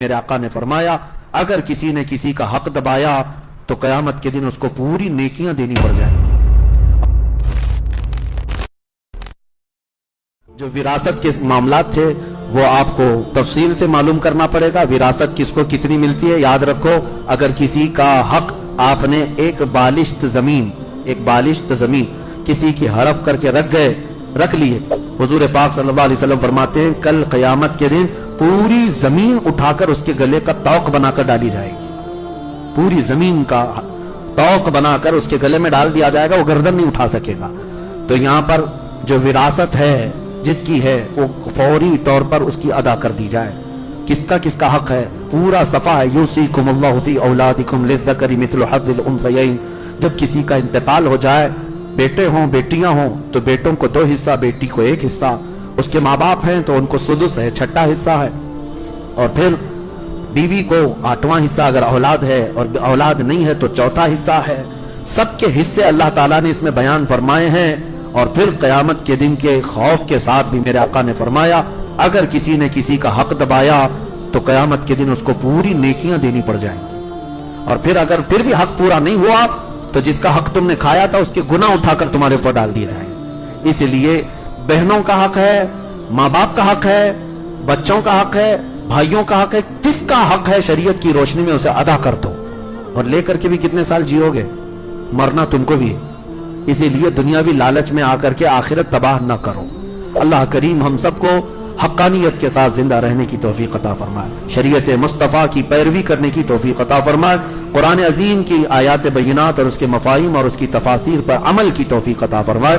میرے آقا نے فرمایا اگر کسی نے کسی کا حق دبایا تو قیامت کے دن اس کو پوری نیکیاں دینی پڑ جائیں گی۔ جو وراثت کے معاملات تھے وہ آپ کو تفصیل سے معلوم کرنا پڑے گا۔ وراثت کس کو کتنی ملتی ہے یاد رکھو، اگر کسی کا حق آپ نے ایک بالشت زمین کسی کی ہڑپ کر کے رکھ لیے، حضور پاک صلی اللہ علیہ وسلم فرماتے ہیں کل قیامت کے دن پوری زمین اٹھا کر اس کے گلے کا توق بنا کر ڈالی جائے گی، پوری زمین کا توق بنا کر اس کے گلے میں ڈال دیا جائے گا، وہ گردن نہیں اٹھا سکے گا۔ تو یہاں پر جو وراثت ہے جس کی ہے وہ فوری طور پر اس کی ادا کر دی جائے۔ کس کا حق ہے پورا صفحہ ہے، یوصیکم اللہ فی اولادکم للذکر مثل حظ الانثیین۔ جب کسی کا انتقال ہو جائے، بیٹے ہوں بیٹیاں ہوں تو بیٹوں کو 2 حصہ، بیٹی کو 1 حصہ، اس کے ماں باپ ہیں تو ان کو سدس ہے، 6واں حصہ ہے، اور پھر بیوی کو 8واں حصہ اگر اولاد ہے، اور اولاد نہیں ہے تو 4تھا حصہ ہے۔ سب کے حصے اللہ تعالیٰ نے اس میں بیان فرمائے ہیں۔ اور پھر قیامت کے دن کے خوف کے ساتھ بھی میرے آقا نے فرمایا اگر کسی نے کسی کا حق دبایا تو قیامت کے دن اس کو پوری نیکیاں دینی پڑ جائیں گی، اور پھر اگر پھر بھی حق پورا نہیں ہوا تو جس کا حق تم نے کھایا تھا اس کے گناہ اٹھا کر تمہارے اوپر ڈال دیے جائیں گے۔ اس لیے بہنوں کا حق ہے، ماں باپ کا حق ہے، بچوں کا حق ہے، بھائیوں کا حق ہے، جس کا حق ہے شریعت کی روشنی میں اسے ادا کر دو، اور لے کر کے بھی کتنے سال جیو گے، مرنا تم کو بھی ہے۔ اسی لیے دنیاوی لالچ میں آ کر کے آخرت تباہ نہ کرو۔ اللہ کریم ہم سب کو حقانیت کے ساتھ زندہ رہنے کی توفیق عطا فرمائے، شریعت مصطفیٰ کی پیروی کرنے کی توفیق عطا فرمائے، قرآن عظیم کی آیات بینات اور اس کے مفاہیم اور اس کی تفاسیر پر عمل کی توفیق عطا فرمائے۔